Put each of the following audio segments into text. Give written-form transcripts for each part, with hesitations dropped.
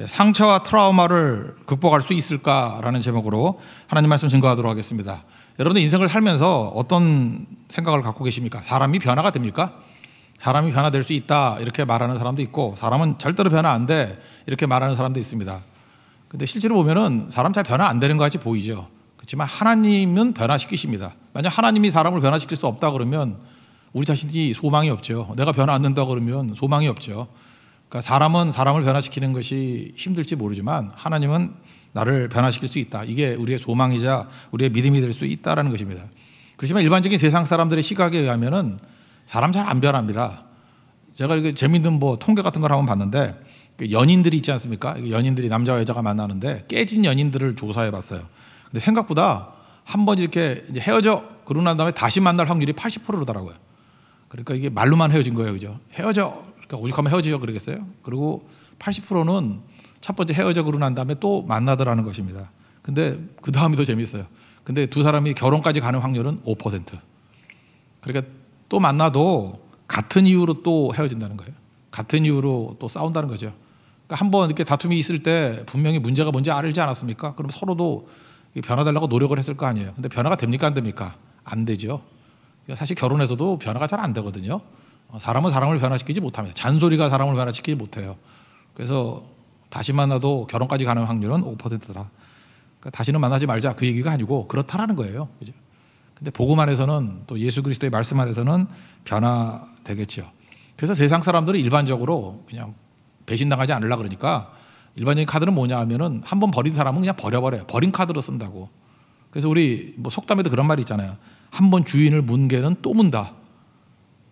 상처와 트라우마를 극복할 수 있을까라는 제목으로 하나님 말씀 증거하도록 하겠습니다. 여러분들 인생을 살면서 어떤 생각을 갖고 계십니까? 사람이 변화가 됩니까? 사람이 변화될 수 있다 이렇게 말하는 사람도 있고, 사람은 절대로 변화 안 돼 이렇게 말하는 사람도 있습니다. 근데 실제로 보면은 사람 잘 변화 안 되는 것 같이 보이죠. 그렇지만 하나님은 변화시키십니다. 만약 하나님이 사람을 변화시킬 수 없다 그러면 우리 자신이 소망이 없죠. 내가 변화 안 된다 그러면 소망이 없죠. 그러니까 사람은 사람을 변화시키는 것이 힘들지 모르지만 하나님은 나를 변화시킬 수 있다. 이게 우리의 소망이자 우리의 믿음이 될 수 있다라는 것입니다. 그렇지만 일반적인 세상 사람들의 시각에 의하면은 사람 잘 안 변합니다. 제가 이렇게 재밌는 통계 같은 걸 한번 봤는데, 연인들이 있지 않습니까? 연인들이 남자와 여자가 만나는데 깨진 연인들을 조사해 봤어요. 근데 생각보다 한 번 이렇게 이제 헤어져 그러고 난 다음에 다시 만날 확률이 80%더라고요. 그러니까 이게 말로만 헤어진 거예요. 그죠? 헤어져. 그러니까 오죽하면 헤어지죠 그러겠어요? 그리고 80%는 첫 번째 헤어져 그러고 난 다음에 또 만나더라는 것입니다. 근데 그 다음이 더 재밌어요. 근데 두 사람이 결혼까지 가는 확률은 5%. 그러니까 또 만나도 같은 이유로 또 헤어진다는 거예요. 같은 이유로 또 싸운다는 거죠. 그러니까 한번 이렇게 다툼이 있을 때 분명히 문제가 뭔지 알지 않았습니까? 그럼 서로도 변화되려고 노력을 했을 거 아니에요. 근데 변화가 됩니까? 안 됩니까? 안 되죠. 사실 결혼에서도 변화가 잘 안 되거든요. 사람은 사람을 변화시키지 못합니다. 잔소리가 사람을 변화시키지 못해요. 그래서 다시 만나도 결혼까지 가는 확률은 5%다. 그러니까 다시는 만나지 말자 그 얘기가 아니고 그렇다라는 거예요. 그죠? 근데 복음 안에서는 또 예수 그리스도의 말씀 안에서는 변화되겠죠. 그래서 세상 사람들은 일반적으로 그냥 배신당하지 않으려고 그러니까 일반적인 카드는 뭐냐 하면은 한번 버린 사람은 그냥 버려버려요. 버린 카드로 쓴다고. 그래서 우리 속담에도 그런 말이 있잖아요. 한번 주인을 문 개는 또 문다.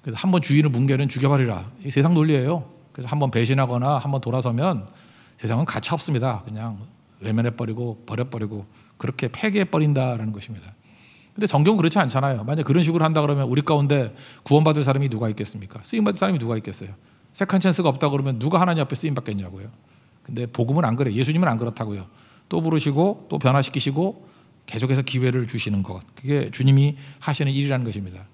그래서 한번 주인을 문 개는 죽여버리라. 이 세상 논리예요. 그래서 한번 배신하거나 한번 돌아서면 세상은 가차 없습니다. 그냥 외면해버리고 버려버리고 그렇게 폐기해버린다라는 것입니다. 근데 성경은 그렇지 않잖아요. 만약 그런 식으로 한다 그러면 우리 가운데 구원받을 사람이 누가 있겠습니까? 쓰임받을 사람이 누가 있겠어요? 세컨 찬스가 없다 그러면 누가 하나님 앞에 쓰임받겠냐고요. 근데 복음은 안 그래요. 예수님은 안 그렇다고요. 또 부르시고 또 변화시키시고 계속해서 기회를 주시는 것. 그게 주님이 하시는 일이라는 것입니다.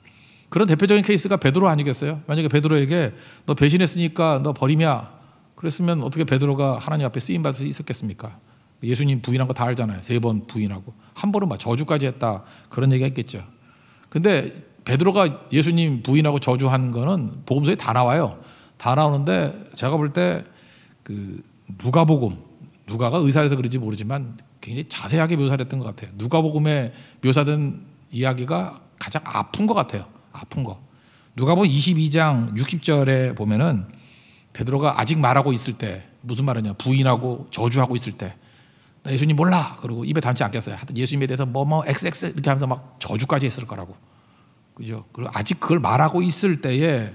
그런 대표적인 케이스가 베드로 아니겠어요? 만약에 베드로에게 너 배신했으니까 너 버리냐? 그랬으면 어떻게 베드로가 하나님 앞에 쓰임받을 수 있었겠습니까? 예수님 부인한 거 다 알잖아요. 3번 부인하고 한 번은 막 저주까지 했다 그런 얘기 했겠죠. 근데 베드로가 예수님 부인하고 저주한 거는 복음서에 다 나와요. 다 나오는데 제가 볼 때 그 누가복음, 누가가 의사라서 그런지 모르지만 굉장히 자세하게 묘사를 했던 것 같아요. 누가복음에 묘사된 이야기가 가장 아픈 것 같아요. 아픈 거. 누가복음 22장 60절에 보면은 베드로가 아직 말하고 있을 때, 무슨 말이냐, 부인하고 저주하고 있을 때 나 예수님 몰라 그러고 입에 담지 않겠어요. 하여튼 예수님에 대해서 XX 이렇게 하면서 막 저주까지 했을 거라고. 그죠? 그리고 아직 그걸 말하고 있을 때에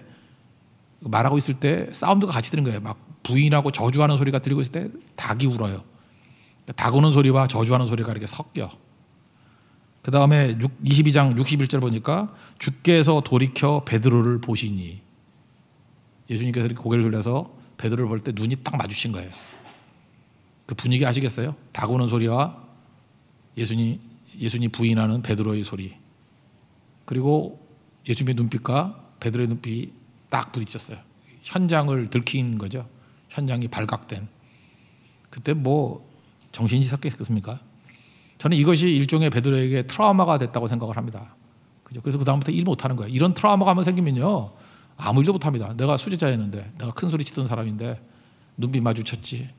사운드가 같이 드는 거예요. 막 부인하고 저주하는 소리가 들리고 있을 때 닭이 울어요. 닭 우는 소리와 저주하는 소리가 이렇게 섞여. 그 다음에 22장 61절 보니까 주께서 돌이켜 베드로를 보시니, 예수님께서 이렇게 고개를 돌려서 베드로를 볼 때 눈이 딱 마주친 거예요. 그 분위기 아시겠어요? 닭 우는 소리와 예수님 부인하는 베드로의 소리, 그리고 예수님의 눈빛과 베드로의 눈빛이 딱 부딪혔어요. 현장을 들킨 거죠. 현장이 발각된. 그때 정신이 섞였겠습니까? 저는 이것이 일종의 베드로에게 트라우마가 됐다고 생각을 합니다. 그죠? 그래서 그 다음부터 일 못하는 거예요. 이런 트라우마가 한번 생기면요 아무 일도 못합니다. 내가 수제자였는데, 내가 큰 소리 치던 사람인데 눈빛 마주쳤지.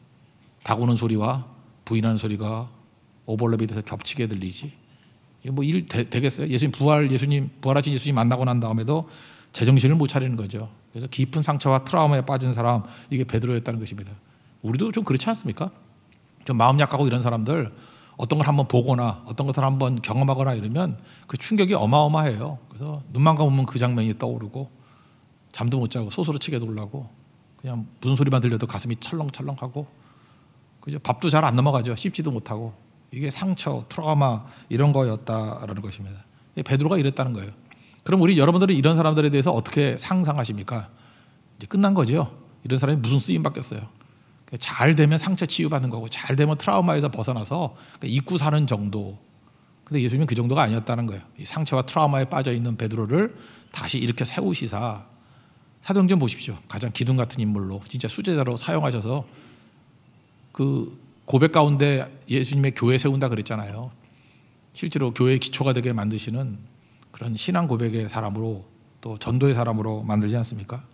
닭 우는 소리와 부인하는 소리가 오버랩이 돼서 겹치게 들리지. 일 되겠어요? 예수님 부활하신 예수님 만나고 난 다음에도 제정신을 못 차리는 거죠. 그래서 깊은 상처와 트라우마에 빠진 사람, 이게 베드로였다는 것입니다. 우리도 좀 그렇지 않습니까? 좀 마음 약하고 이런 사람들 어떤 걸 한번 보거나 어떤 것을 한번 경험하거나 이러면 그 충격이 어마어마해요. 그래서 눈만 감으면 그 장면이 떠오르고 잠도 못 자고 소스로 치게 놀라고 그냥 무슨 소리만 들려도 가슴이 철렁철렁하고, 그죠? 밥도 잘 안 넘어가죠. 씹지도 못하고. 이게 상처, 트라우마 이런 거였다라는 것입니다. 베드로가 이랬다는 거예요. 그럼 여러분들은 이런 사람들에 대해서 어떻게 상상하십니까? 이제 끝난 거죠. 이런 사람이 무슨 쓰임 받겠어요. 잘 되면 상처 치유받는 거고, 잘 되면 트라우마에서 벗어나서 잊고 사는 정도. 근데 예수님은 그 정도가 아니었다는 거예요. 이 상처와 트라우마에 빠져 있는 베드로를 다시 이렇게 세우시사, 사도행전 보십시오. 가장 기둥 같은 인물로 진짜 수제자로 사용하셔서 그 고백 가운데 예수님의 교회 세운다 그랬잖아요. 실제로 교회의 기초가 되게 만드시는 그런 신앙 고백의 사람으로 또 전도의 사람으로 만들지 않습니까?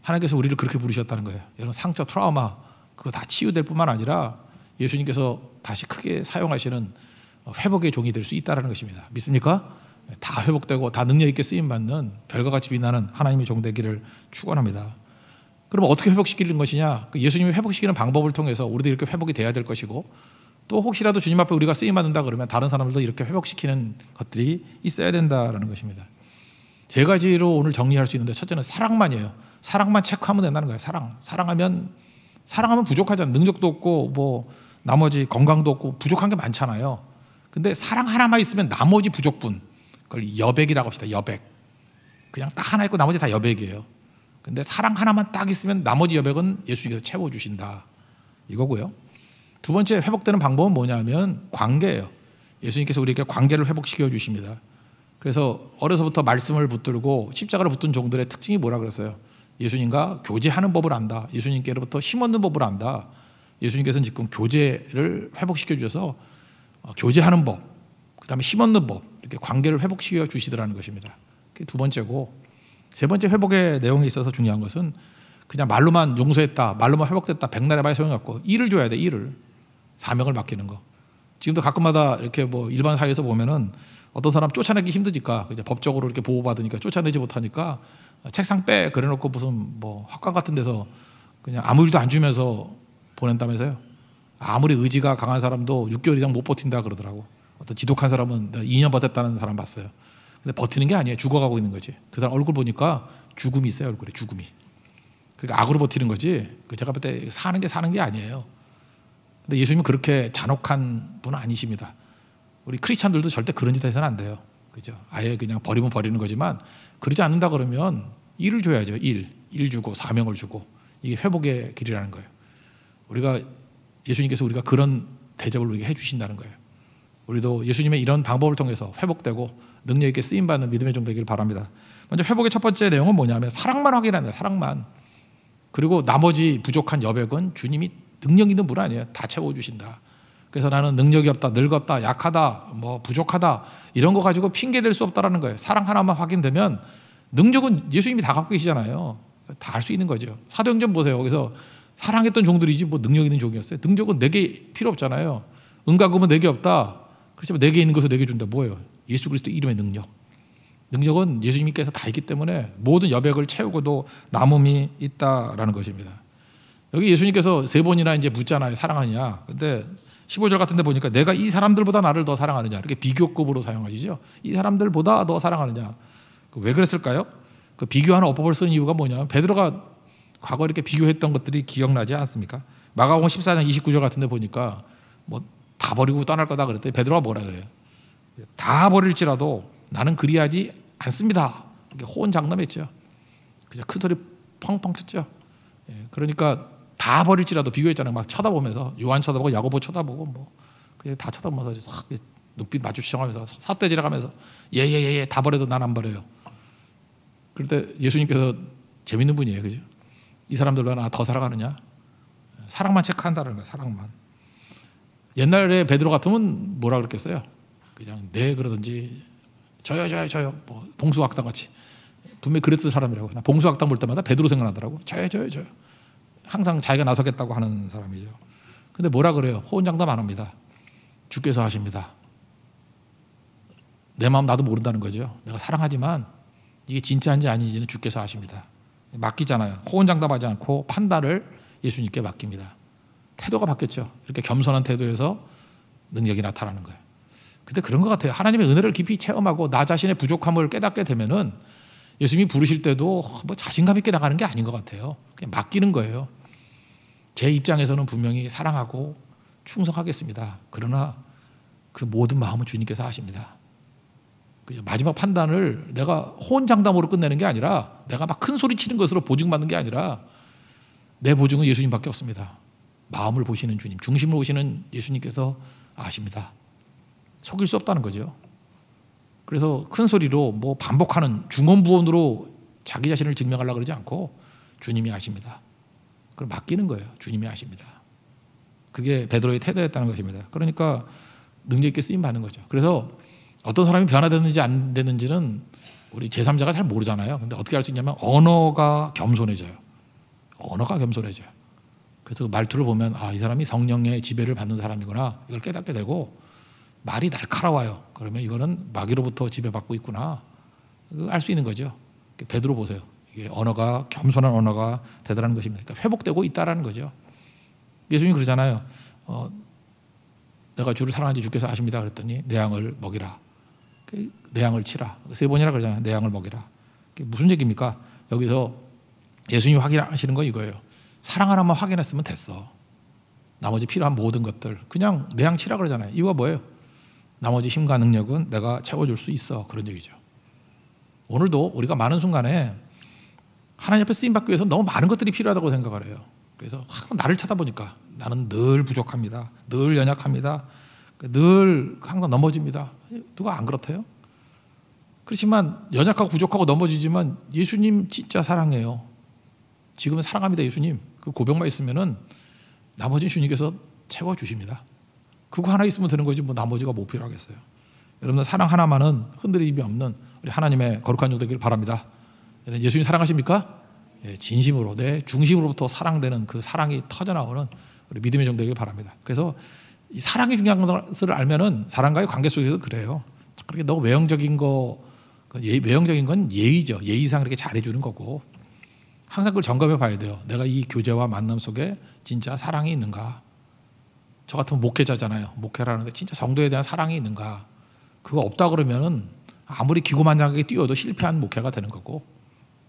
하나님께서 우리를 그렇게 부르셨다는 거예요. 이런 상처, 트라우마 그거 다 치유될 뿐만 아니라 예수님께서 다시 크게 사용하시는 회복의 종이 될 수 있다는 것입니다. 믿습니까? 다 회복되고 다 능력 있게 쓰임받는 별과 같이 빛나는 하나님의 종 되기를 축원합니다. 그럼 어떻게 회복시키는 것이냐? 예수님이 회복시키는 방법을 통해서 우리도 이렇게 회복이 돼야 될 것이고, 또 혹시라도 주님 앞에 우리가 쓰임받는다 그러면 다른 사람들도 이렇게 회복시키는 것들이 있어야 된다는 것입니다. 세 가지로 오늘 정리할 수 있는데, 첫째는 사랑만이에요. 사랑만 체크하면 된다는 거예요. 사랑하면 부족하잖아요. 능력도 없고 뭐 나머지 건강도 없고 부족한 게 많잖아요. 근데 사랑 하나만 있으면 나머지 부족분, 그걸 여백이라고 합시다. 여백. 그냥 딱 하나 있고 나머지 다 여백이에요. 근데 사랑 하나만 딱 있으면 나머지 여백은 예수님께서 채워주신다, 이거고요. 두 번째 회복되는 방법은 뭐냐면 관계예요. 예수님께서 우리에게 관계를 회복시켜 주십니다. 그래서 어려서부터 말씀을 붙들고 십자가를 붙든 종들의 특징이 뭐라 그랬어요? 예수님과 교제하는 법을 안다. 예수님께로부터 힘없는 법을 안다. 예수님께서는 지금 교제를 회복시켜 주셔서 교제하는 법, 그 다음에 힘없는 법, 이렇게 관계를 회복시켜 주시더라는 것입니다. 그게 두 번째고, 세 번째 회복의 내용에 있어서 중요한 것은 그냥 말로만 용서했다, 말로만 회복됐다, 백날 해봐야 소용없고 일을 줘야 돼. 일을, 사명을 맡기는 거. 지금도 가끔마다 이렇게 뭐 일반 사회에서 보면은 어떤 사람 쫓아내기 힘드니까, 이제 법적으로 이렇게 보호받으니까 쫓아내지 못하니까 책상 빼 그래놓고 무슨 뭐 학관 같은 데서 그냥 아무 일도 안 주면서 보낸다면서요. 아무리 의지가 강한 사람도 6개월 이상 못 버틴다 그러더라고. 어떤 지독한 사람은 2년 버텼다는 사람 봤어요. 근데 버티는 게 아니에요. 죽어가고 있는 거지. 그 사람 얼굴 보니까 죽음이 있어요. 얼굴에 죽음이. 그러니까 악으로 버티는 거지. 제가 볼 때 사는 게 아니에요. 근데 예수님은 그렇게 잔혹한 분은 아니십니다. 우리 크리스찬들도 절대 그런 짓 해서는 안 돼요. 그죠? 아예 그냥 버리면 버리는 거지만, 그러지 않는다 그러면 일을 줘야죠. 일 주고 사명을 주고, 이게 회복의 길이라는 거예요. 예수님께서 우리가 그런 대접을 우리에게 해주신다는 거예요. 우리도 예수님의 이런 방법을 통해서 회복되고 능력 있게 쓰임받는 믿음의 종 되기를 바랍니다. 먼저 회복의 첫 번째 내용은 뭐냐면 사랑만 확인한다. 사랑만. 그리고 나머지 부족한 여백은 주님이 능력 있는 분 아니에요. 다 채워주신다. 그래서 나는 능력이 없다, 늙었다, 약하다, 뭐 부족하다, 이런 거 가지고 핑계댈 수 없다라는 거예요. 사랑 하나만 확인되면 능력은 예수님이 다 갖고 계시잖아요. 다 할 수 있는 거죠. 사도행전 보세요. 그래서 사랑했던 종들이지 뭐 능력 있는 종이었어요. 능력은 내게 필요 없잖아요. 은과 금은 내게 없다. 그렇지만 내게 있는 것을 내게 준다. 뭐예요? 예수 그리스도 이름의 능력. 능력은 예수님께서 다 있기 때문에 모든 여백을 채우고도 남음이 있다라는 것입니다. 여기 예수님께서 3번이나 이제 묻잖아요. 사랑하냐. 근데 15절 같은 데 보니까 내가 이 사람들보다 나를 더 사랑하느냐. 이렇게 비교급으로 사용하시죠. 이 사람들보다 더 사랑하느냐. 왜 그랬을까요? 그 비교하는 어법을 쓴 이유가 뭐냐면, 베드로가 과거에 이렇게 비교했던 것들이 기억나지 않습니까? 마가복음 14장 29절 같은 데 보니까 뭐 다 버리고 떠날 거다 그랬더니 베드로가 뭐라 그래요? 다 버릴지라도 나는 그리하지 않습니다. 이렇게 호언장담했죠. 그냥 큰 소리 펑펑 쳤죠. 그러니까 다 버릴지라도, 비교했잖아요. 막 쳐다보면서 요한 쳐다보고 야고보 쳐다보고 뭐 그냥 다 쳐다보면서 눈빛 마주치면서 삿대질하면서 예예예 다 버려도 난 안 버려요. 그럴 때 예수님께서 재밌는 분이에요, 그죠? 이 사람들보다 나 더 사랑하느냐? 사랑만 체크한다는 거예요. 사랑만. 옛날에 베드로 같으면 뭐라 그랬겠어요? 그냥 네 그러든지 저요 뭐 봉수악당 같이 분명히 그랬을 사람이라고. 나 봉수악당 볼 때마다 베드로 생각나더라고. 저요 항상 자기가 나서겠다고 하는 사람이죠. 근데 뭐라 그래요? 호언장담 안 합니다. 주께서 하십니다. 내 마음 나도 모른다는 거죠. 내가 사랑하지만 이게 진짜인지 아닌지는 주께서 하십니다. 맡기잖아요. 호언장담하지 않고 판단을 예수님께 맡깁니다. 태도가 바뀌었죠. 이렇게 겸손한 태도에서 능력이 나타나는 거예요. 근데 그런 것 같아요. 하나님의 은혜를 깊이 체험하고 나 자신의 부족함을 깨닫게 되면은 예수님이 부르실 때도 뭐 자신감 있게 나가는 게 아닌 것 같아요. 그냥 맡기는 거예요. 제 입장에서는 분명히 사랑하고 충성하겠습니다. 그러나 그 모든 마음은 주님께서 하십니다. 마지막 판단을 내가 호언장담으로 끝내는 게 아니라, 내가 막 큰 소리 치는 것으로 보증받는 게 아니라, 내 보증은 예수님밖에 없습니다. 마음을 보시는 주님, 중심을 보시는 예수님께서 아십니다. 속일 수 없다는 거죠. 그래서 큰 소리로 뭐 반복하는 중언부언으로 자기 자신을 증명하려고 그러지 않고 주님이 아십니다. 그걸 맡기는 거예요. 주님이 아십니다. 그게 베드로의 태도였다는 것입니다. 그러니까 능력 있게 쓰임 받는 거죠. 그래서 어떤 사람이 변화됐는지 안 됐는지는 우리 제3자가 잘 모르잖아요. 근데 어떻게 알 수 있냐면 언어가 겸손해져요. 언어가 겸손해져요. 그래서 그 말투를 보면 이 사람이 성령의 지배를 받는 사람이구나 이걸 깨닫게 되고, 말이 날카로워요. 그러면 이거는 마귀로부터 지배받고 있구나 알 수 있는 거죠. 베드로 보세요. 이게 언어가 겸손한 언어가 대단한 것입니다. 그러니까 회복되고 있다라는 거죠. 예수님이 그러잖아요. 내가 주를 사랑하는지 주께서 아십니다. 그랬더니 내 양을 먹이라. 내 양을 치라. 3번이나 그러잖아요. 내 양을 먹이라. 그게 무슨 얘기입니까? 여기서 예수님이 확인하시는 건 이거예요. 사랑 하나만 확인했으면 됐어. 나머지 필요한 모든 것들 그냥 내 양 치라 그러잖아요. 이유가 뭐예요? 나머지 힘과 능력은 내가 채워줄 수 있어. 그런 얘기죠. 오늘도 우리가 많은 순간에 하나님 앞에 쓰임받기 위해서 너무 많은 것들이 필요하다고 생각을 해요. 그래서 항상 나를 쳐다보니까 나는 늘 부족합니다. 늘 연약합니다. 늘 항상 넘어집니다. 누가 안 그렇대요? 그렇지만 연약하고 부족하고 넘어지지만 예수님 진짜 사랑해요. 지금은 사랑합니다. 예수님. 그 고백만 있으면은 나머지는 주님께서 채워주십니다. 그거 하나 있으면 되는 거지 뭐 나머지가 뭐 필요하겠어요. 여러분들 사랑 하나만은 흔들림이 없는 우리 하나님의 거룩한 종 되길 바랍니다. 예수님 사랑하십니까? 예, 진심으로 내 중심으로부터 사랑되는 그 사랑이 터져나오는 우리 믿음의 종 되길 바랍니다. 그래서 이 사랑이 중요한 것을 알면은 사람과의 관계 속에서 그래요. 그렇게 너무 외형적인 건 예의죠. 예의상 그렇게 잘해주는 거고 항상 그걸 점검해 봐야 돼요. 내가 이 교제와 만남 속에 진짜 사랑이 있는가? 저 같은 목회자잖아요. 목회라는데 진짜 성도에 대한 사랑이 있는가? 그거 없다 그러면은 아무리 기고만장하게 뛰어도 실패한 목회가 되는 거고,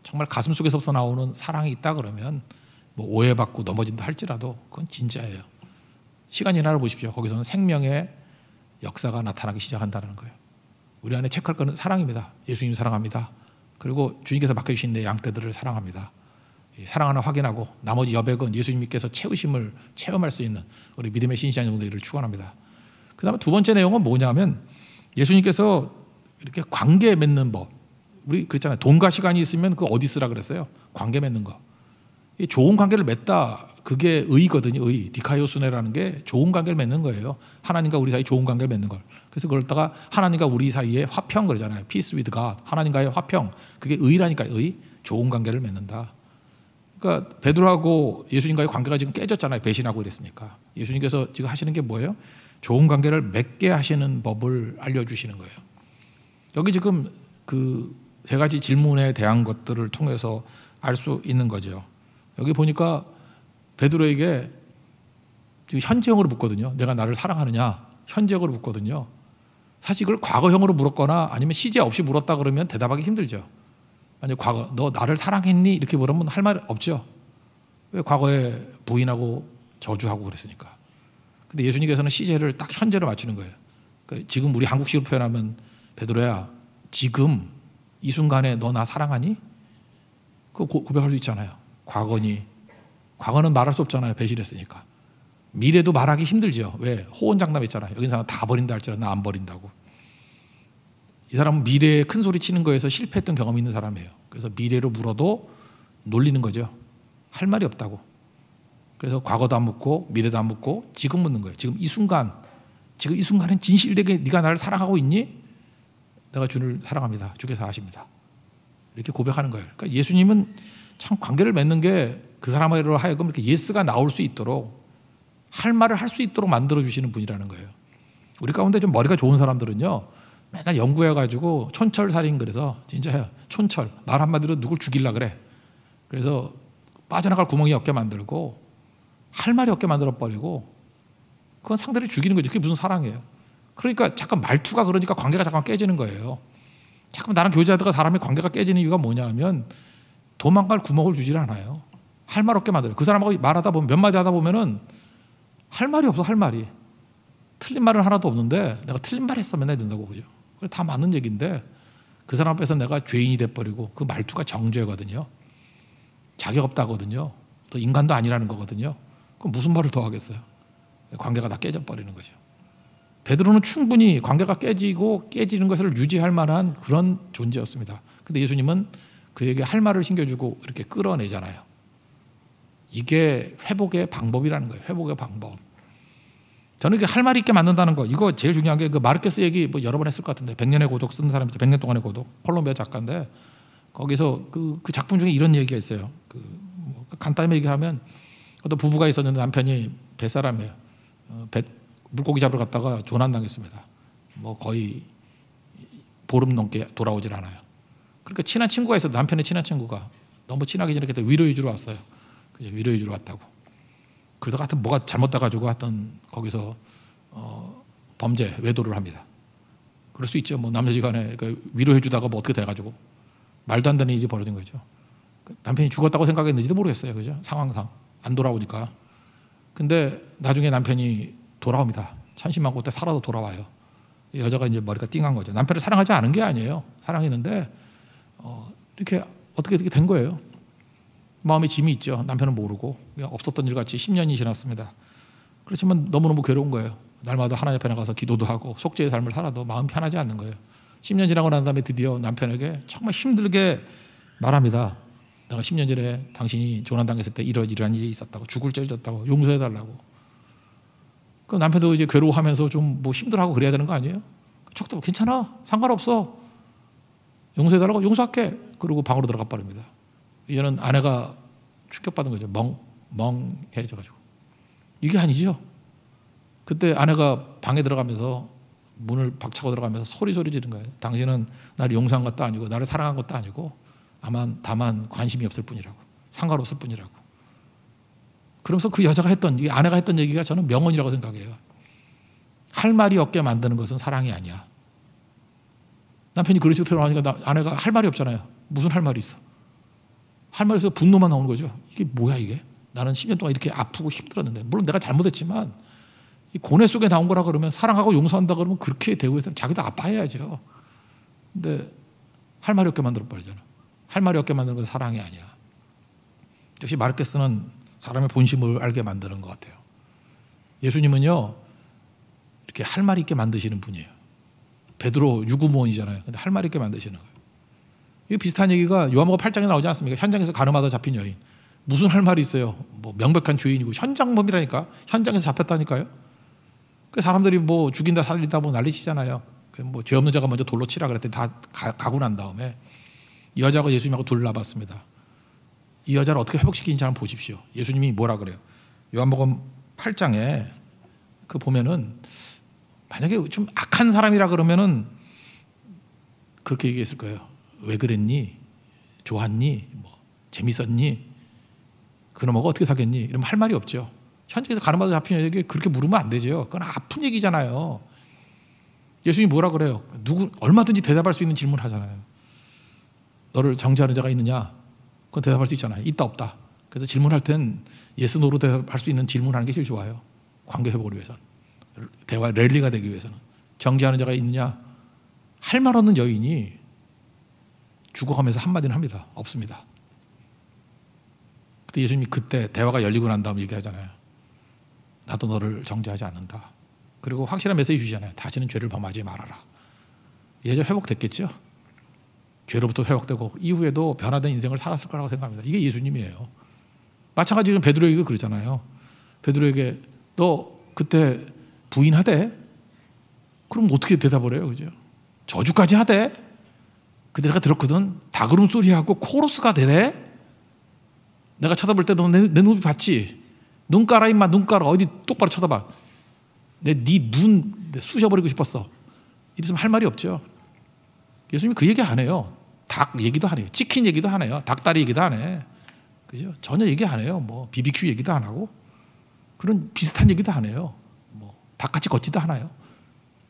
정말 가슴 속에서부터 나오는 사랑이 있다 그러면 뭐 오해받고 넘어진다 할지라도 그건 진짜예요. 시간이 지나 보십시오. 거기서는 생명의 역사가 나타나기 시작한다는 거예요. 우리 안에 체크할 거는 사랑입니다. 예수님 사랑합니다. 그리고 주님께서 맡겨주신 내 양떼들을 사랑합니다. 사랑 하나 확인하고 나머지 여백은 예수님께서 채우심을 체험할 수 있는 우리 믿음의 신실한 종들을 축원합니다. 그 다음에 두 번째 내용은 뭐냐면 예수님께서 이렇게 관계 맺는 법. 우리 그랬잖아요. 돈과 시간이 있으면 그 어디 쓰라 그랬어요? 관계 맺는 거. 이 좋은 관계를 맺다. 그게 의거든요. 의. 디카이오스네라는 게 좋은 관계를 맺는 거예요. 하나님과 우리 사이 좋은 관계를 맺는 걸. 그래서 그걸 다가 하나님과 우리 사이에 화평 그러잖아요. Peace with God. 하나님과의 화평. 그게 의라니까 의. 좋은 관계를 맺는다. 그러니까 베드로하고 예수님과의 관계가 지금 깨졌잖아요. 배신하고 이랬으니까. 예수님께서 지금 하시는 게 뭐예요? 좋은 관계를 맺게 하시는 법을 알려주시는 거예요. 여기 지금 그 세 가지 질문에 대한 것들을 통해서 알 수 있는 거죠. 여기 보니까 베드로에게 현재형으로 묻거든요. 내가 나를 사랑하느냐? 현재형으로 묻거든요. 사실 이걸 과거형으로 물었거나 아니면 시제 없이 물었다 그러면 대답하기 힘들죠. 아니 과거 너 나를 사랑했니? 이렇게 물으면 할 말 없죠. 왜 과거에 부인하고 저주하고 그랬으니까. 근데 예수님께서는 시제를 딱 현재로 맞추는 거예요. 그러니까 지금 우리 한국식으로 표현하면 베드로야 지금 이 순간에 너 나 사랑하니? 그거 고백할 수 있잖아요. 과거니? 과거는 말할 수 없잖아요. 배신했으니까. 미래도 말하기 힘들죠. 왜? 호언장담 있잖아요. 여기 사람 다 버린다 할지라도 나 안 버린다고. 이 사람은 미래에 큰 소리 치는 거에서 실패했던 경험이 있는 사람이에요. 그래서 미래로 물어도 놀리는 거죠. 할 말이 없다고. 그래서 과거도 안 묻고 미래도 안 묻고 지금 묻는 거예요. 지금 이 순간엔 진실되게 네가 나를 사랑하고 있니? 내가 주를 사랑합니다. 주께서 아십니다. 이렇게 고백하는 거예요. 그러니까 예수님은 참 관계를 맺는 게 그 사람으로 하여금 이렇게 예스가 나올 수 있도록 할 말을 할 수 있도록 만들어주시는 분이라는 거예요. 우리 가운데 좀 머리가 좋은 사람들은요. 맨날 연구해가지고 촌철살인 그래서 진짜 촌철 말 한마디로 누굴 죽이려 그래. 그래서 빠져나갈 구멍이 없게 만들고 할 말이 없게 만들어버리고 그건 상대를 죽이는 거죠. 그게 무슨 사랑이에요. 그러니까 잠깐 말투가 그러니까 관계가 잠깐 깨지는 거예요. 잠깐 나랑 교제하다가 사람의 관계가 깨지는 이유가 뭐냐 하면 도망갈 구멍을 주질 않아요. 할 말 없게 만들어요. 그 사람하고 말하다 보면 몇 마디 하다 보면은 할 말이 없어. 할 말이. 틀린 말은 하나도 없는데 내가 틀린 말 했어 맨날 된다고 그죠. 그래 다 맞는 얘기인데 그 사람 앞에서 내가 죄인이 돼버리고 그 말투가 정죄거든요. 자격 없다거든요. 또 인간도 아니라는 거거든요. 그럼 무슨 말을 더 하겠어요. 관계가 다 깨져버리는 거죠. 베드로는 충분히 관계가 깨지는 것을 유지할 만한 그런 존재였습니다. 근데 예수님은 그에게 할 말을 신겨주고 이렇게 끌어내잖아요. 이게 회복의 방법이라는 거예요. 회복의 방법. 저는 할 말이 있게 만든다는 거, 이거 제일 중요한 게 그 마르케스 얘기 뭐 여러 번 했을 것 같은데 100년의 고독 쓴 사람이 100년 동안의 고독, 콜롬비아 작가인데 거기서 그 작품 중에 이런 얘기가 있어요. 뭐 간단히 얘기하면 어떤 부부가 있었는데 남편이 뱃사람이에요. 물고기 잡으러 갔다가 조난당했습니다. 뭐 거의 보름 넘게 돌아오질 않아요. 그러니까 친한 친구가 있어요. 남편의 친한 친구가 너무 친하게 지내니까 위로해 주러 왔어요. 위로해 주러 왔다고. 그러다가 하여튼 뭐가 잘못돼가지고 하여튼 거기서 범죄, 외도를 합니다. 그럴 수 있죠. 뭐 남녀지간에 그러니까 위로해 주다가 뭐 어떻게 돼가지고 말도 안 되는 일이 벌어진 거죠. 남편이 죽었다고 생각했는지도 모르겠어요. 그죠? 상황상 안 돌아오니까. 근데 나중에 남편이 돌아옵니다. 천신만고 때 살아도 돌아와요. 여자가 이제 머리가 띵한 거죠. 남편을 사랑하지 않은 게 아니에요. 사랑했는데 이렇게 어떻게 된 거예요. 마음에 짐이 있죠. 남편은 모르고 그냥 없었던 일 같이 10년이 지났습니다. 그렇지만 너무너무 괴로운 거예요. 날마다 하나님 앞에 나가서 기도도 하고 속죄의 삶을 살아도 마음 편하지 않는 거예요. 10년 지나고 난 다음에 드디어 남편에게 정말 힘들게 말합니다. 내가 10년 전에 당신이 조난당했을 때 이러이러한 일이 있었다고, 죽을 죄 졌다고, 용서해달라고. 그럼 남편도 이제 괴로워하면서 좀 뭐 힘들어하고 그래야 되는 거 아니에요? 적도 괜찮아, 상관없어, 용서해달라고, 용서할게. 그러고 방으로 들어가 버립니다. 이제는 아내가 충격받은 거죠. 멍해져가지고. 이게 아니죠. 그때 아내가 방에 들어가면서 문을 박차고 들어가면서 소리 지른 거예요. 당신은 나를 용서한 것도 아니고 나를 사랑한 것도 아니고 다만 관심이 없을 뿐이라고, 상관없을 뿐이라고. 그러면서 그 여자가 이 아내가 했던 얘기가 저는 명언이라고 생각해요. 할 말이 없게 만드는 것은 사랑이 아니야. 남편이 그런 식으로 들어가니까 아내가 할 말이 없잖아요. 무슨 할 말이 있어? 할 말에서 분노만 나오는 거죠. 이게 뭐야 이게? 나는 10년 동안 이렇게 아프고 힘들었는데, 물론 내가 잘못했지만 이 고뇌 속에 나온 거라 그러면, 사랑하고 용서한다 그러면 그렇게 대우해서 자기도 아파해야죠. 근데 할 말이 없게 만들어 버리잖아. 할 말이 없게 만드는 건 사랑이 아니야. 역시 마르케스는 사람의 본심을 알게 만드는 것 같아요. 예수님은요 이렇게 할 말이 있게 만드시는 분이에요. 베드로 유구무원이잖아요. 근데 할 말이 있게 만드시는 거예요. 이 비슷한 얘기가 요한복음 8장에 나오지 않습니까? 현장에서 가늠하다 잡힌 여인. 무슨 할 말이 있어요? 뭐 명백한 죄인이고 현장범이라니까. 현장에서 잡혔다니까요. 그 사람들이 뭐 죽인다 살린다 뭐 난리치잖아요. 뭐 죄 없는 자가 먼저 돌로 치라 그랬더니 다 가고 난 다음에 이 여자가 예수님하고 둘을 놔봤습니다. 이 여자를 어떻게 회복시키는지 한번 보십시오. 예수님이 뭐라 그래요? 요한복음 8장에 그 보면은 만약에 좀 악한 사람이라 그러면은 그렇게 얘기했을 거예요. 왜 그랬니? 좋았니? 뭐 재밌었니? 그놈하고 어떻게 사귀었니? 이러면 할 말이 없죠. 현장에서 가늠하다 잡힌 여자에게 그렇게 물으면 안 되죠. 그건 아픈 얘기잖아요. 예수님이 뭐라 그래요? 얼마든지 대답할 수 있는 질문을 하잖아요. 너를 정죄하는 자가 있느냐? 그건 대답할 수 있잖아요. 있다 없다. 그래서 질문할 땐 예스 노로 대답할 수 있는 질문하는 게 제일 좋아요. 관계 회복을 위해서는. 대화 랠리가 되기 위해서는. 정죄하는 자가 있느냐? 할 말 없는 여인이 죽어가면서 한마디는 합니다. 없습니다. 그때 예수님이 그때 대화가 열리고 난 다음 얘기하잖아요. 나도 너를 정죄하지 않는다. 그리고 확실한 메시지 주잖아요. 다시는 죄를 범하지 말아라. 예전 회복됐겠죠? 죄로부터 회복되고 이후에도 변화된 인생을 살았을 거라고 생각합니다. 이게 예수님이에요. 마찬가지로 베드로에게도 그러잖아요. 베드로에게 너 그때 부인하대? 그럼 어떻게 대답을 해요? 그죠? 저주까지 하대? 근데 내가 들었거든. 닭으름 소리하고 코러스가 되대? 내가 쳐다볼 때 너 내 눈이 봤지? 눈 깔아 임마, 눈 깔아. 어디 똑바로 쳐다봐. 네 눈 쑤셔버리고 싶었어. 이랬으면 할 말이 없죠. 예수님이 그 얘기 안 해요. 닭 얘기도 안 해요. 치킨 얘기도 안 해요. 닭다리 얘기도 안 해. 그죠? 전혀 얘기 안 해요. 뭐 BBQ 얘기도 안 하고 그런 비슷한 얘기도 안 해요. 뭐 닭같이 걷지도 않아요.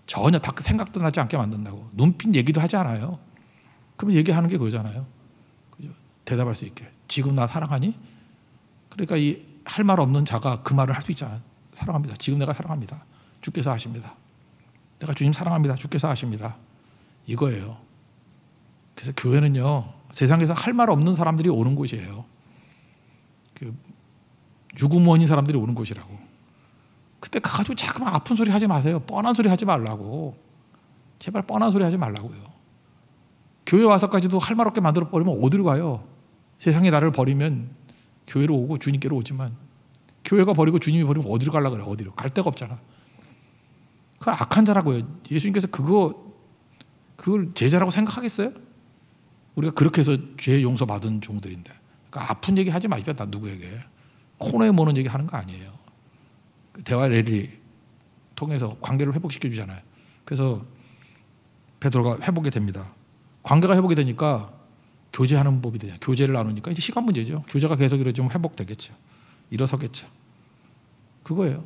전혀 닭 생각도 나지 않게 만든다고. 눈빛 얘기도 하지 않아요. 그러면 얘기하는 게 그거잖아요. 그죠? 대답할 수 있게. 지금 나 사랑하니? 그러니까 이 할 말 없는 자가 그 말을 할 수 있잖아요. 사랑합니다. 지금 내가 사랑합니다. 주께서 아십니다. 내가 주님 사랑합니다. 주께서 아십니다. 이거예요. 그래서 교회는요, 세상에서 할 말 없는 사람들이 오는 곳이에요. 유구무원인 사람들이 오는 곳이라고. 그때 가가지고 자꾸만 아픈 소리 하지 마세요. 뻔한 소리 하지 말라고. 제발 뻔한 소리 하지 말라고요. 교회 와서까지도 할 말 없게 만들어 버리면 어디로 가요? 세상에 나를 버리면 교회로 오고 주님께로 오지만 교회가 버리고 주님이 버리면 어디로 가려고 그래? 어디로? 갈 데가 없잖아. 그 악한 자라고요. 예수님께서 그걸 제자라고 생각하겠어요? 우리가 그렇게 해서 죄 용서받은 종들인데. 그러니까 아픈 얘기 하지 마십시오. 나 누구에게. 코너에 모는 얘기 하는 거 아니에요. 대화 랠리 통해서 관계를 회복시켜 주잖아요. 그래서 베드로가 회복이 됩니다. 관계가 회복이 되니까 교제하는 법이 되냐. 교제를 나누니까 이제 시간 문제죠. 교제가 계속 이루어지면 회복되겠죠. 일어서겠죠. 그거예요.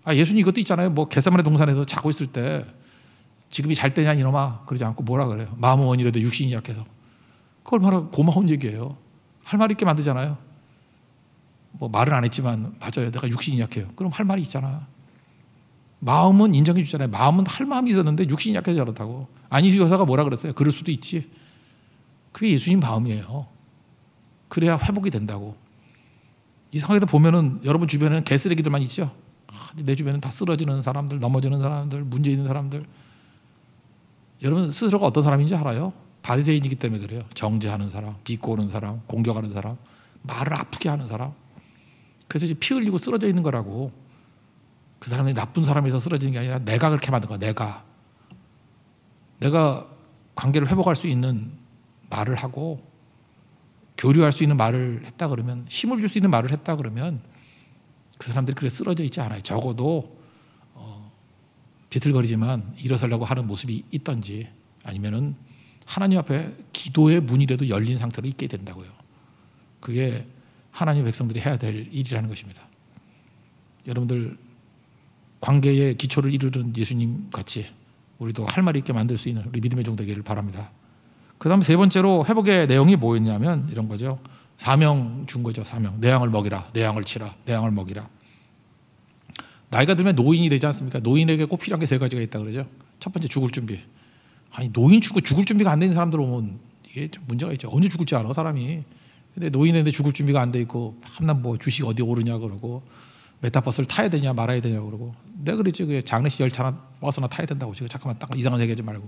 예수님 이것도 있잖아요. 뭐 겟세마네 동산에서 자고 있을 때 지금이 잘 때냐 이놈아 그러지 않고 뭐라 그래요. 마음은 원이라도 육신이 약해서. 그 얼마나 고마운 얘기예요. 할 말 있게 만들잖아요. 뭐 말은 안 했지만 맞아요. 내가 육신이 약해요. 그럼 할 말이 있잖아. 마음은 인정해 주잖아요. 마음은 할 마음이 있었는데 육신이 약해서 저렇다고. 안희수 여사가 뭐라 그랬어요? 그럴 수도 있지. 그게 예수님 마음이에요. 그래야 회복이 된다고. 이상하게도 보면은 여러분 주변에는 개쓰레기들만 있죠. 내 주변은 다 쓰러지는 사람들, 넘어지는 사람들, 문제 있는 사람들. 여러분 스스로가 어떤 사람인지 알아요? 바리새인이기 때문에 그래요. 정죄하는 사람, 비꼬는 사람, 공격하는 사람, 말을 아프게 하는 사람. 그래서 이제 피 흘리고 쓰러져 있는 거라고. 그 사람이 나쁜 사람에서 쓰러지는 게 아니라 내가 그렇게 만든 거야. 내가 관계를 회복할 수 있는 말을 하고 교류할 수 있는 말을 했다 그러면, 힘을 줄 수 있는 말을 했다 그러면 그 사람들이 그래 쓰러져 있지 않아요. 적어도 비틀거리지만 일어서려고 하는 모습이 있던지, 아니면은 하나님 앞에 기도의 문이라도 열린 상태로 있게 된다고요. 그게 하나님의 백성들이 해야 될 일이라는 것입니다. 여러분들 관계의 기초를 이루는 예수님 같이 우리도 할 말이 있게 만들 수 있는 우리 믿음의 종 되기를 바랍니다. 그 다음 세 번째로 회복의 내용이 뭐였냐면 이런 거죠. 사명 준 거죠. 사명. 내 양을 먹이라, 내 양을 치라, 내 양을 먹이라. 나이가 들면 노인이 되지 않습니까? 노인에게 꼭 필요한 게 세 가지가 있다 그러죠. 첫 번째 죽을 준비. 노인 죽을 준비가 안 된 사람들 오면 이게 좀 문제가 있죠. 언제 죽을지 알아 사람이. 근데 노인인데 죽을 준비가 안 돼 있고 밤낮 뭐 주식 어디 오르냐 그러고 메타버스를 타야 되냐 말아야 되냐 그러고. 내가 그랬지. 그 장례식 열차나 버스나 타야 된다고. 지금 잠깐만 딱 이상한 얘기하지 말고.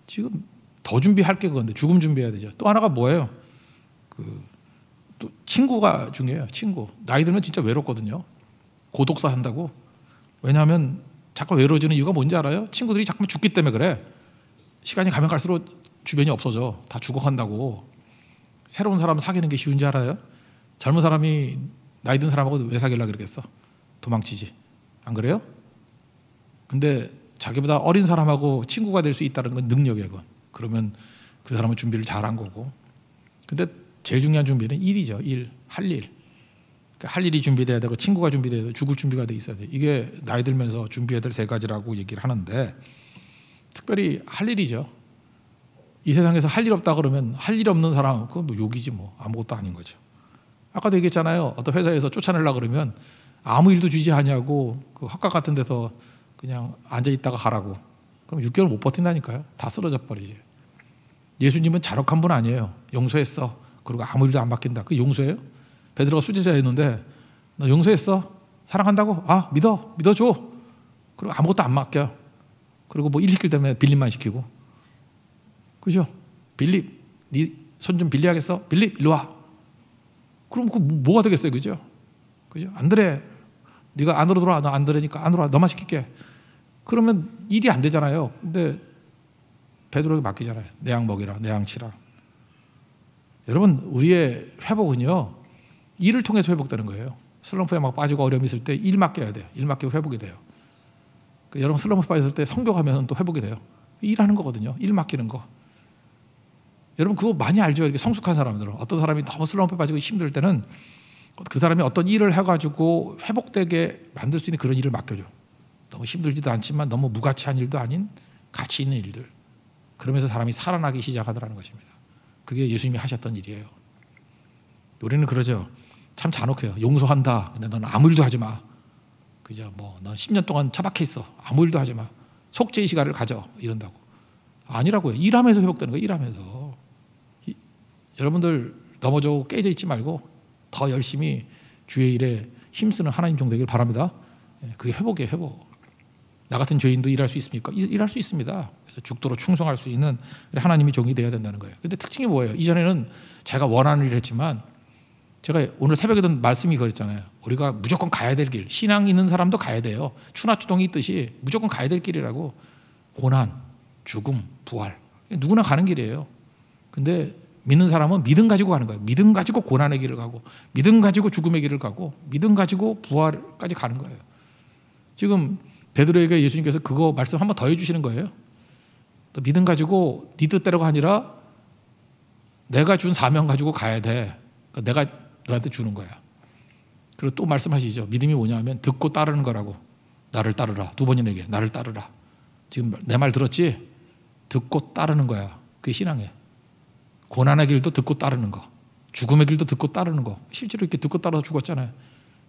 지금 더 준비할 게 그건데 죽음 준비해야 되죠. 또 하나가 뭐예요? 또 친구가 중요해요. 친구. 나이 들면 진짜 외롭거든요. 고독사 한다고. 왜냐하면 자꾸 외로워지는 이유가 뭔지 알아요? 친구들이 자꾸 죽기 때문에 그래. 시간이 가면 갈수록 주변이 없어져. 다 죽어간다고. 새로운 사람 사귀는 게 쉬운지 알아요? 젊은 사람이 나이 든 사람하고 왜 사귀려고 그러겠어? 도망치지. 안 그래요? 근데 자기보다 어린 사람하고 친구가 될 수 있다는 건 능력이에요. 그건. 그러면 그 사람은 준비를 잘한 거고. 근데 제일 중요한 준비는 일이죠. 할 일. 그러니까 할 일이 준비돼야 되고 친구가 준비돼야 되고 죽을 준비가 돼 있어야 돼. 이게 나이 들면서 준비해야 될 세 가지라고 얘기를 하는데, 특별히 할 일이죠. 이 세상에서 할 일 없다 그러면 할 일 없는 사람 그건 뭐 욕이지 뭐. 아무것도 아닌 거죠. 아까도 얘기했잖아요. 어떤 회사에서 쫓아내려고 그러면 아무 일도 주지 않냐고 그 학과 같은 데서 그냥 앉아 있다가 가라고. 그럼 6개월 못 버틴다니까요. 다 쓰러져 버리지. 예수님은 잔혹한 분 아니에요. 용서했어. 그리고 아무 일도 안 맡긴다. 그게 용서예요? 베드로가 수제자였는데 너 용서했어? 사랑한다고? 믿어줘. 그리고 아무것도 안 맡겨. 그리고 뭐 일 시킬 때문에 빌립만 시키고. 그죠? 빌립, 네 손 좀 빌려야겠어? 빌립, 일로 와. 그럼 그 뭐가 되겠어요? 그죠? 안드레, 네가 안으로 들어와. 너 안 들으니까 안으로 와. 너만 시킬게. 그러면 일이 안 되잖아요. 근데 베드로에게 맡기잖아요. 내 양 먹이라, 내 양 치라. 여러분, 우리의 회복은요, 일을 통해서 회복되는 거예요. 슬럼프에 막 빠지고 어려움이 있을 때 일 맡겨야 돼요. 일 맡기고 회복이 돼요. 여러분 슬럼프 빠졌을 때 성교하면 또 회복이 돼요. 일하는 거거든요. 일 맡기는 거. 여러분 그거 많이 알죠? 이렇게 성숙한 사람들은. 어떤 사람이 너무 슬럼프에 빠지고 힘들 때는 그 사람이 어떤 일을 해가지고 회복되게 만들 수 있는 그런 일을 맡겨줘. 너무 힘들지도 않지만 너무 무가치한 일도 아닌 가치 있는 일들. 그러면서 사람이 살아나기 시작하더라는 것입니다. 그게 예수님이 하셨던 일이에요. 우리는 그러죠. 참 잔혹해요. 용서한다. 근데 넌 아무 일도 하지 마. 그죠? 넌 10년 동안 처박혀 있어. 아무 일도 하지 마. 속죄의 시간을 가져. 이런다고. 아니라고요. 일하면서 회복되는 거예요. 일하면서. 여러분들 넘어져 깨져 있지 말고 더 열심히 주의 일에 힘쓰는 하나님 종 되길 바랍니다. 그게 회복이에요. 회복. 나 같은 죄인도 일할 수 있습니까? 일할 수 있습니다. 그래서 죽도록 충성할 수 있는 하나님이 종이 되어야 된다는 거예요. 근데 특징이 뭐예요? 이전에는 제가 원하는 일을 했지만 제가 오늘 새벽에도 말씀이 그랬잖아요. 우리가 무조건 가야 될 길, 신앙 있는 사람도 가야 돼요. 추나추동이 있듯이 무조건 가야 될 길이라고. 고난, 죽음, 부활, 누구나 가는 길이에요. 근데 믿는 사람은 믿음 가지고 가는 거예요. 믿음 가지고 고난의 길을 가고, 믿음 가지고 죽음의 길을 가고, 믿음 가지고 부활까지 가는 거예요. 지금 베드로에게 예수님께서 그거 말씀 한번 더 해주시는 거예요. 또 믿음 가지고 네 뜻대로가 아니라 내가 준 사명 가지고 가야 돼. 그러니까 내가 너한테 주는 거야. 그리고 또 말씀하시죠. 믿음이 뭐냐면 듣고 따르는 거라고. 나를 따르라. 두 번이나 얘기해. 나를 따르라. 지금 내 말 들었지? 듣고 따르는 거야. 그게 신앙이에요. 고난의 길도 듣고 따르는 거, 죽음의 길도 듣고 따르는 거. 실제로 이렇게 듣고 따라서 죽었잖아요.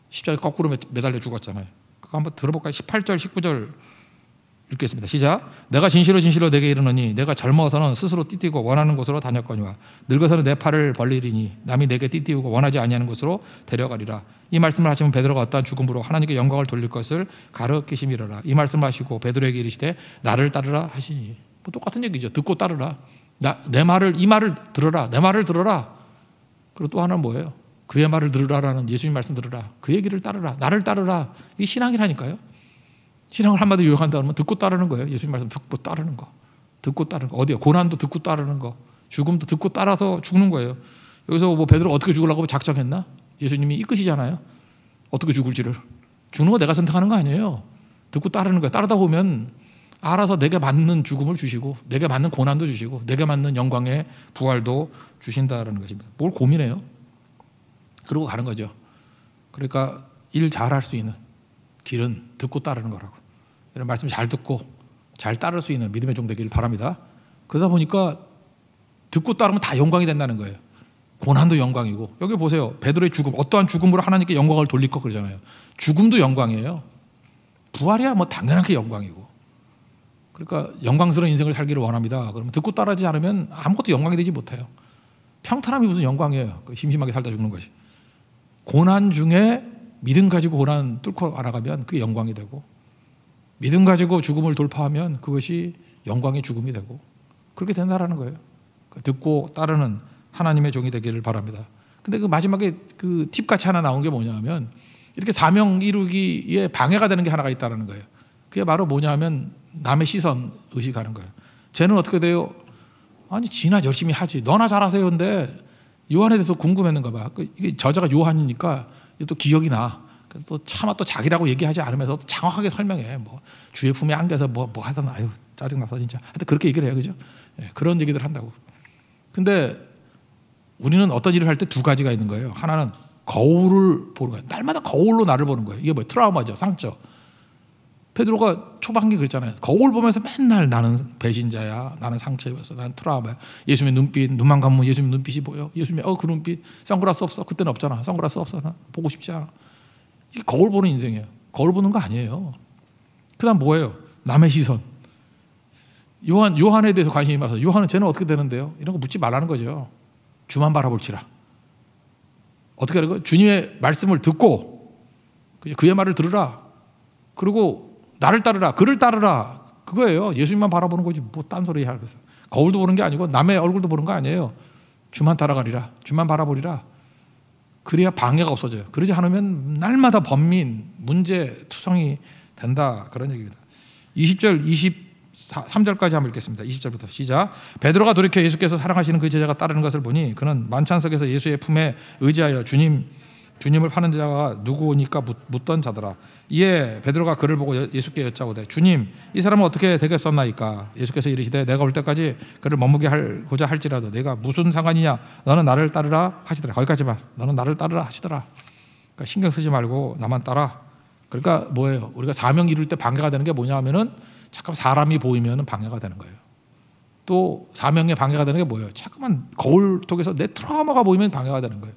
십자가에 거꾸로 매달려 죽었잖아요. 그거 한번 들어볼까요? 18절 19절 읽겠습니다. 시작. 내가 진실로 진실로 내게 이르노니 내가 젊어서는 스스로 띠띠고 원하는 곳으로 다녔거니와 늙어서는 내 팔을 벌리리니 남이 내게 띠띠우고 원하지 아니하는 곳으로 데려가리라. 이 말씀을 하시면 베드로가 어떠한 죽음으로 하나님께 영광을 돌릴 것을 가르치심이로라. 이 말씀을 하시고 베드로에게 이르시되 나를 따르라 하시니. 뭐 똑같은 얘기죠. 듣고 따르라. 내 말을, 이 말을 들어라. 내 말을 들어라. 그리고 또 하나는 뭐예요? 그의 말을 들으라라는 예수님 말씀 들으라. 그 얘기를 따르라. 나를 따르라. 이게 신앙이라니까요. 신앙을 한마디로 요약한다면 듣고 따르는 거예요. 예수님 말씀 듣고 따르는 거. 듣고 따르는 거. 어디요? 고난도 듣고 따르는 거. 죽음도 듣고 따라서 죽는 거예요. 여기서 뭐 베드로 어떻게 죽으려고 작정했나? 예수님이 이끄시잖아요. 어떻게 죽을지를. 죽는 거 내가 선택하는 거 아니에요. 듣고 따르는 거예요. 따르다 보면 알아서 내게 맞는 죽음을 주시고 내게 맞는 고난도 주시고 내게 맞는 영광의 부활도 주신다라는 것입니다. 뭘 고민해요? 그러고 가는 거죠. 그러니까 일 잘할 수 있는 길은 듣고 따르는 거라고. 이런 말씀 잘 듣고 잘 따를 수 있는 믿음의 종 되기를 바랍니다. 그러다 보니까 듣고 따르면 다 영광이 된다는 거예요. 고난도 영광이고. 여기 보세요. 베드로의 죽음, 어떠한 죽음으로 하나님께 영광을 돌릴 것 그러잖아요. 죽음도 영광이에요. 부활이야 뭐 당연하게 영광이고. 그러니까 영광스러운 인생을 살기를 원합니다. 그러면 듣고 따르지 않으면 아무것도 영광이 되지 못해요. 평탄함이 무슨 영광이에요. 심심하게 살다 죽는 것이. 고난 중에 믿음 가지고 고난 뚫고 알아가면 그게 영광이 되고, 믿음 가지고 죽음을 돌파하면 그것이 영광의 죽음이 되고, 그렇게 된다라는 거예요. 듣고 따르는 하나님의 종이 되기를 바랍니다. 근데 그 마지막에 그 팁같이 하나 나온 게 뭐냐면, 이렇게 사명 이루기에 방해가 되는 게 하나가 있다는 거예요. 그게 바로 뭐냐면 남의 시선 의식하는 거예요. 쟤는 어떻게 돼요? 아니 지나 열심히 하지. 너나 잘하세요. 근데 요한에 대해서 궁금했는가 봐. 이게 저자가 요한이니까 또 기억이 나. 그래서 또 차마 또 자기라고 얘기하지 않으면서 또 장황하게 설명해. 뭐 주의 품에 안겨서 뭐 하던 아유 짜증나서 진짜. 하여튼 그렇게 얘기를 해요. 그죠? 예, 그런 얘기들 한다고. 근데 우리는 어떤 일을 할 때 두 가지가 있는 거예요. 하나는 거울을 보는 거예요. 날마다 거울로 나를 보는 거예요. 이게 뭐예요? 트라우마죠. 상처. 베드로가 초반기 그랬잖아요. 거울 보면서 맨날 나는 배신자야. 나는 상처 입었어. 나는 트라우마야. 예수님의 눈빛, 눈만 감으면 예수님 눈빛이 보여. 예수님의 그 눈빛. 선글라스 없어. 그때는 없잖아. 선글라스 없어. 나 보고 싶지 않아. 이게 거울 보는 인생이에요. 거울 보는 거 아니에요. 그 다음 뭐예요? 남의 시선. 요한에 대해서 관심이 많아서 요한은 쟤는 어떻게 되는데요? 이런 거 묻지 말라는 거죠. 주만 바라볼지라. 어떻게 하는 거예요? 주님의 말씀을 듣고 그의 말을 들으라. 그리고 나를 따르라. 그를 따르라. 그거예요. 예수님만 바라보는 거지. 뭐 딴 소리 해야 하겠어. 거울도 보는 게 아니고 남의 얼굴도 보는 거 아니에요. 주만 따라가리라. 주만 바라보리라. 그래야 방해가 없어져요. 그러지 않으면 날마다 번민, 문제, 투성이 된다. 그런 얘기입니다. 20절, 23절까지 한번 읽겠습니다. 20절부터 시작. 베드로가 돌이켜 예수께서 사랑하시는 그 제자가 따르는 것을 보니 그는 만찬석에서 예수의 품에 의지하여 주님을 파는 자가 누구니까 묻던 자더라. 이에 베드로가 그를 보고 예수께 여짜오되 주님 이 사람은 어떻게 되겠었나이까. 예수께서 이르시되 내가 올 때까지 그를 머무게 하고자 할지라도 내가 무슨 상관이냐. 너는 나를 따르라 하시더라. 거기까지만. 너는 나를 따르라 하시더라. 그러니까 신경 쓰지 말고 나만 따라. 그러니까 뭐예요? 우리가 사명 이룰 때 방해가 되는 게 뭐냐 하면은 잠깐 사람이 보이면 방해가 되는 거예요. 또 사명에 방해가 되는 게 뭐예요? 자꾸만 거울 속에서 내 트라우마가 보이면 방해가 되는 거예요.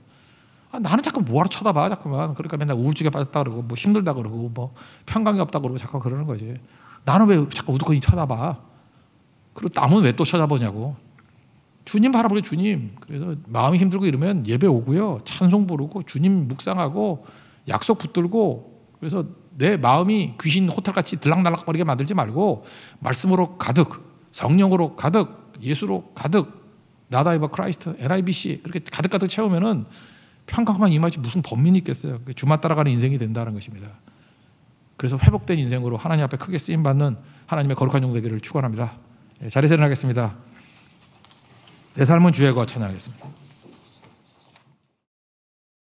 나는 자꾸 뭐하러 쳐다봐 자꾸만. 그러니까 맨날 우울증에 빠졌다 그러고 뭐 힘들다 그러고 뭐 평강이 없다 그러고 자꾸 그러는 거지. 나는 왜 자꾸 우두커니 쳐다봐. 그리고 남은 왜 또 쳐다보냐고. 주님 바라보게 주님. 그래서 마음이 힘들고 이러면 예배 오고요. 찬송 부르고 주님 묵상하고 약속 붙들고. 그래서 내 마음이 귀신 호텔같이 들락날락거리게 만들지 말고 말씀으로 가득, 성령으로 가득, 예수로 가득, 나다이버 크라이스트, NIBC 그렇게 가득가득 채우면은 평강만 임하지 무슨 범민이 있겠어요. 주만 따라가는 인생이 된다는 것입니다. 그래서 회복된 인생으로 하나님 앞에 크게 쓰임받는 하나님의 거룩한 종 되기를 축원합니다. 자리에서 일어나겠습니다. 내 삶은 주의 것 찬양하겠습니다.